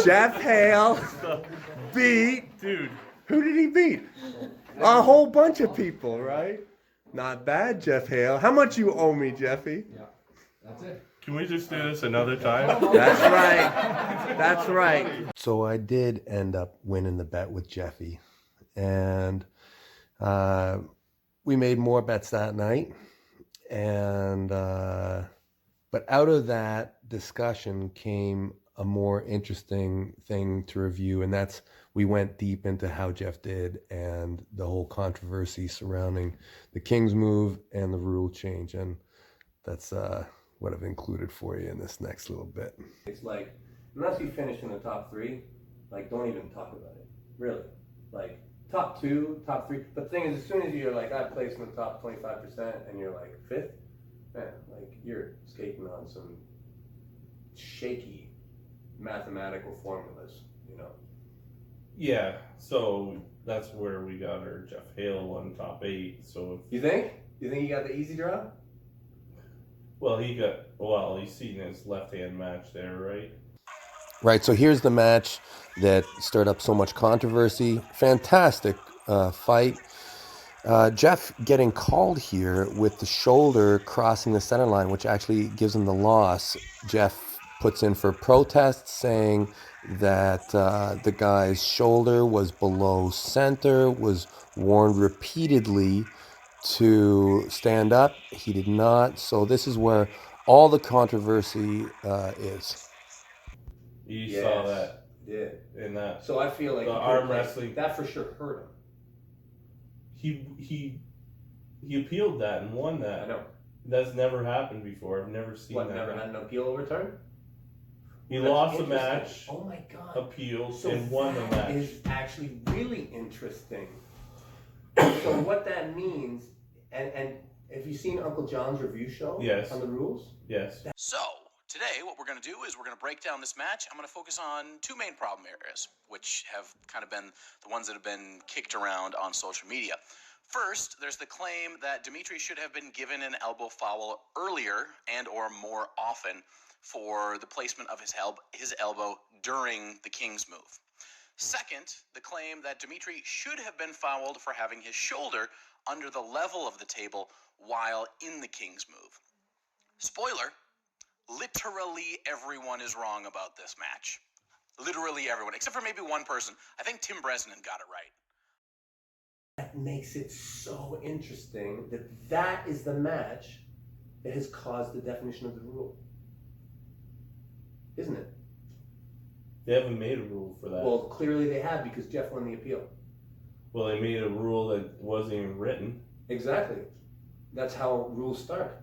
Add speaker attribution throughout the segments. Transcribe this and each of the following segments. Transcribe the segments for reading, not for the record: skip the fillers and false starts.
Speaker 1: Jeff Hale beat.
Speaker 2: Dude.
Speaker 1: Who did he beat? A whole bunch of people, right? Not bad, Jeff Hale. How much you owe me, Jeffy?
Speaker 3: Yeah, that's it.
Speaker 2: Can we just do this another time?
Speaker 1: That's right. That's right. So I did end up winning the bet with Jeffy. And we made more bets that night. And but out of that discussion came a more interesting thing to review, and that's we went deep into how Jeff did and the whole controversy surrounding the King's move and the rule change, and that's what I've included for you in this next little bit. It's like, unless you finish in the top three, like, don't even talk about it, really. Like, top two, top three, but the thing is, as soon as you're like, I placed in the top 25% and you're like fifth, man, like, you're skating on some shaky mathematical formulas, you know.
Speaker 2: Yeah, so that's where we got our Jeff Hale one top 8. So
Speaker 1: You think he got the easy draw?
Speaker 2: he's seen his left-hand match there, right?
Speaker 1: Right, so here's the match that stirred up so much controversy. Fantastic fight. Jeff getting called here with the shoulder crossing the center line, which actually gives him the loss. Jeff puts in for protest, saying that the guy's shoulder was below center, was warned repeatedly to stand up. He did not. So this is where all the controversy is.
Speaker 2: You saw that.
Speaker 1: Yeah.
Speaker 2: In that.
Speaker 1: So I feel like
Speaker 2: the arm wrestling.
Speaker 1: That for sure hurt him.
Speaker 2: He appealed that and won that.
Speaker 1: I know.
Speaker 2: That's never happened before. I've never seen that.
Speaker 1: Never had an appeal overturned?
Speaker 2: He lost the match.
Speaker 1: Oh my God.
Speaker 2: Appealed and won the match.
Speaker 1: Is actually really interesting. So what that means, and have you seen Uncle John's review show?
Speaker 2: Yes.
Speaker 1: On the rules?
Speaker 2: Yes.
Speaker 4: So, today what we're going to do is we're going to break down this match. I'm going to focus on two main problem areas, which have kind of been the ones that have been kicked around on social media. First, there's the claim that Dimitri should have been given an elbow foul earlier and or more often for the placement of his elbow during the King's move. Second, the claim that Dimitri should have been fouled for having his shoulder under the level of the table while in the King's move. Spoiler, literally everyone is wrong about this match. Literally everyone, except for maybe one person. I think Tim Bresnan got it right.
Speaker 1: That makes it so interesting that is the match that has caused the definition of the rule. Isn't it?
Speaker 2: They haven't made a rule for that.
Speaker 1: Well, clearly they have, because Jeff won the appeal.
Speaker 2: Well, they made a rule that wasn't even written.
Speaker 1: Exactly. That's how rules start.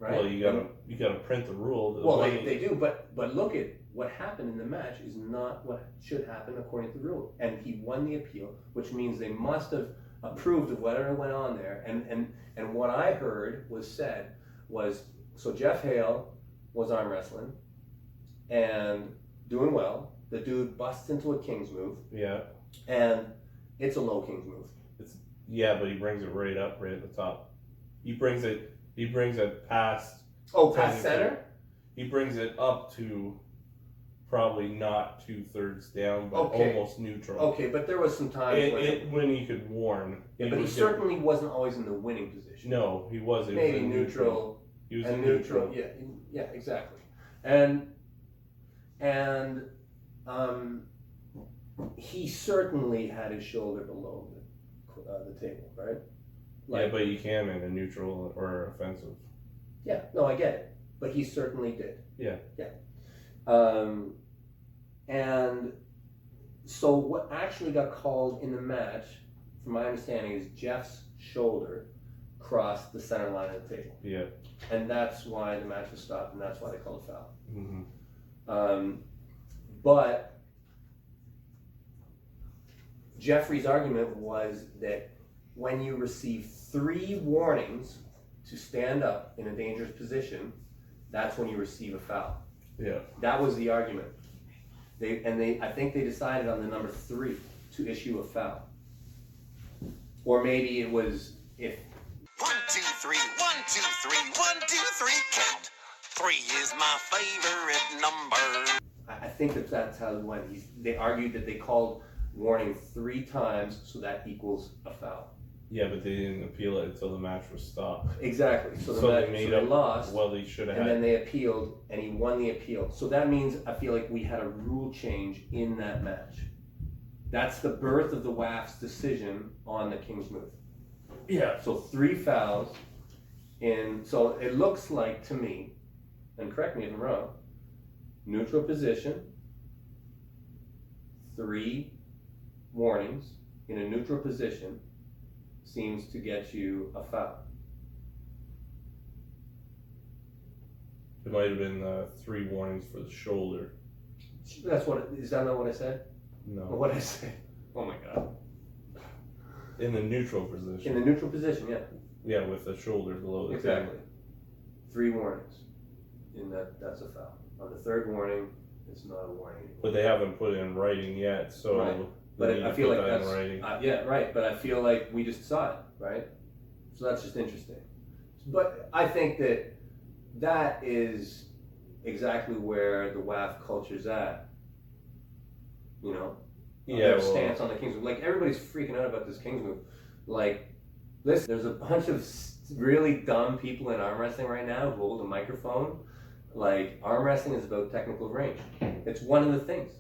Speaker 1: Right?
Speaker 2: Well, you gotta print the rule.
Speaker 1: Well, they do, but look at what happened in the match is not what should happen according to the rule. And he won the appeal, which means they must have approved of whatever went on there. And what I heard was said was, so Jeff Hale was arm wrestling and doing well. The dude busts into a King's move.
Speaker 2: Yeah.
Speaker 1: And it's a low King's move.
Speaker 2: But he brings it right up, right at the top. He brings it past.
Speaker 1: Past center?
Speaker 2: He brings it up to probably not 2/3 down, but almost neutral.
Speaker 1: Okay, but there was some times
Speaker 2: when he could warn.
Speaker 1: Yeah, but he certainly wasn't always in the winning position.
Speaker 2: No, he wasn't.
Speaker 1: Maybe neutral.
Speaker 2: He was
Speaker 1: in
Speaker 2: neutral.
Speaker 1: Yeah, exactly. And he certainly had his shoulder below the table, right?
Speaker 2: Yeah, but you can in a neutral or offensive.
Speaker 1: Yeah, no, I get it. But he certainly did.
Speaker 2: Yeah.
Speaker 1: Yeah. And so what actually got called in the match, from my understanding, is Jeff's shoulder crossed the center line of the table.
Speaker 2: Yeah.
Speaker 1: And that's why the match was stopped, and that's why they called a foul.
Speaker 2: Mm-hmm.
Speaker 1: But Jeffrey's argument was that when you receive 3 warnings to stand up in a dangerous position, that's when you receive a foul.
Speaker 2: Yeah.
Speaker 1: That was the argument. I think they decided on the number 3 to issue a foul. Or maybe it was if
Speaker 5: 1, 2, 3, 1, 2, 3, 1, 2, 3, count. 3 is my favorite number.
Speaker 1: I think that's how it went. They argued that they called warning 3 times, so that equals a foul.
Speaker 2: Yeah, but they didn't appeal it until the match was stopped.
Speaker 1: Exactly. So
Speaker 2: They
Speaker 1: lost.
Speaker 2: Well, they should have.
Speaker 1: And then they appealed, and he won the appeal. So that means I feel like we had a rule change in that match. That's the birth of the WAF's decision on the King's move.
Speaker 2: Yeah.
Speaker 1: So 3 fouls. So it looks like to me, and correct me if I'm wrong, neutral position, 3 warnings in a neutral position seems to get you a foul.
Speaker 2: It might have been 3 warnings for the shoulder.
Speaker 1: Is that not what I said?
Speaker 2: No.
Speaker 1: What did I say? Oh my God.
Speaker 2: In the neutral position.
Speaker 1: In the neutral position, yeah.
Speaker 2: Yeah, with the shoulder below the
Speaker 1: Exactly. 3 warnings. That's a foul. On the 3rd warning, it's not a warning anymore.
Speaker 2: But they haven't put it in writing yet, so
Speaker 1: Right. But I feel like that's
Speaker 2: in writing.
Speaker 1: Yeah, right. But I feel like we just saw it, right? So that's just interesting. But I think that is exactly where the WAF culture's at. You know, their stance on the Kings move. Like everybody's freaking out about this Kings move. Like, listen, there's a bunch of really dumb people in arm wrestling right now who hold a microphone. Like, arm wrestling is about technical range. It's one of the things.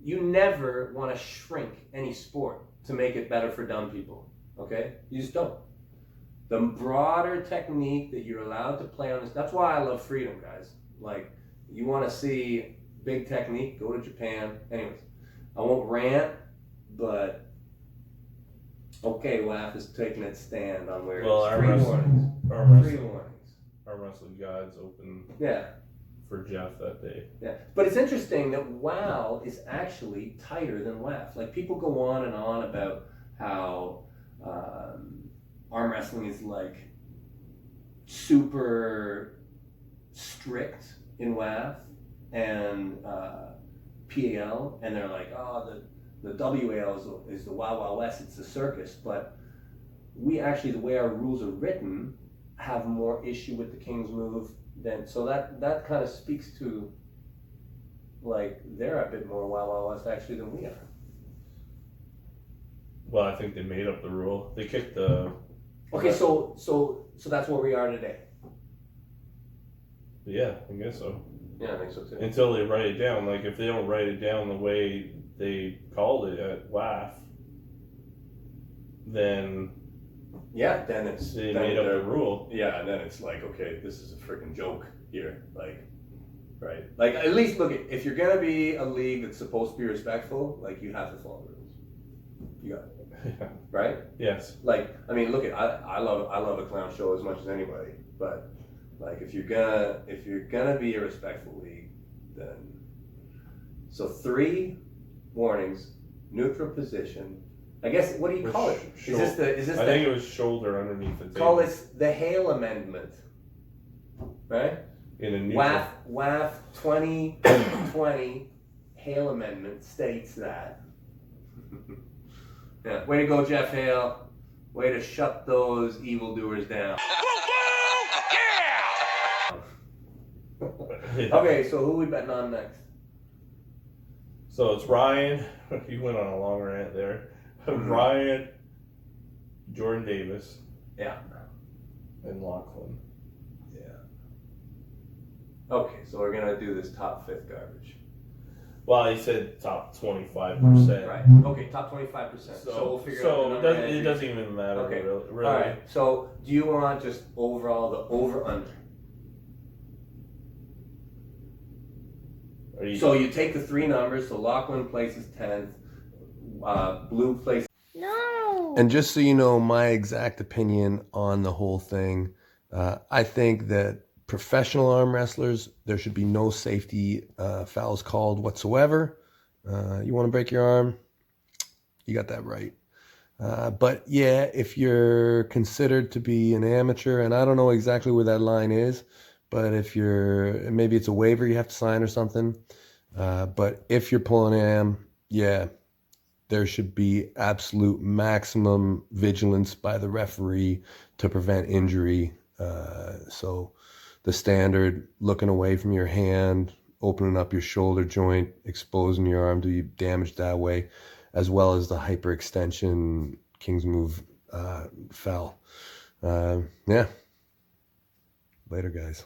Speaker 1: You never want to shrink any sport to make it better for dumb people, okay? You just don't. The broader technique that you're allowed to play on this, that's why I love freedom, guys. Like, you want to see big technique, go to Japan. Anyways, I won't rant, but okay, WAF is taking its stand on where it's 3 warnings. 3 warnings.
Speaker 2: Arm wrestling gods open.
Speaker 1: Yeah.
Speaker 2: For Jeff that day.
Speaker 1: Yeah, but it's interesting that WOW is actually tighter than WAF. Like people go on and on about how arm wrestling is like super strict in WAF and PAL, and they're like, oh, the WAL is the Wild Wild West, it's the circus. But we actually, the way our rules are written, have more issue with the King's move. So that kind of speaks to, like, they're a bit more Wild Wild West actually than we are.
Speaker 2: Well, I think they made up the rule. They kicked the.
Speaker 1: Okay, so that's where we are today.
Speaker 2: Yeah, I guess so.
Speaker 1: Yeah, I think so too.
Speaker 2: Until they write it down. Like if they don't write it down the way they called it at WAF, then.
Speaker 1: Yeah, then it's
Speaker 2: they made up the rule.
Speaker 1: Yeah, and then it's like, okay, this is a freaking joke here, like, right? Like, at least look at, if you're gonna be a league that's supposed to be respectful, like, you have to follow the rules. You got it,
Speaker 2: Yeah.
Speaker 1: right?
Speaker 2: Yes.
Speaker 1: Like, I mean, look at, I love a clown show as much as anybody, but like, if you're gonna be a respectful league, then so 3 warnings, neutral position. I guess, what do you call it? Is this
Speaker 2: I think it was shoulder underneath the table.
Speaker 1: Call this the Hale Amendment, right?
Speaker 2: In a neutral.
Speaker 1: WAF 2020 Hale Amendment states that. Yeah. Way to go, Jeff Hale. Way to shut those evildoers down. Okay, so who are we betting on next?
Speaker 2: So it's Ryan. You went on a long rant there. Ryan, Jordan Davis.
Speaker 1: Yeah.
Speaker 2: And Lachlan.
Speaker 1: Yeah. Okay, so we're gonna do this top 5th garbage.
Speaker 2: Well, he said top 25%.
Speaker 1: Right. Okay, top 25%. So we'll figure out.
Speaker 2: So it doesn't even matter.
Speaker 1: Okay.
Speaker 2: Really.
Speaker 1: All right. So do you want just overall the over/under? So you take the 3 numbers. So Lachlan places 10th. Blue places.
Speaker 3: No.
Speaker 1: And just so you know my exact opinion on the whole thing, I think that professional arm wrestlers, there should be no safety fouls called whatsoever. You want to break your arm, you got that right. But yeah, if you're considered to be an amateur, and I don't know exactly where that line is, but if maybe it's a waiver you have to sign or something. But if you're pulling am, yeah, there should be absolute maximum vigilance by the referee to prevent injury. So the standard, looking away from your hand, opening up your shoulder joint, exposing your arm to be damaged that way, as well as the hyperextension King's move fell. Yeah. Later, guys.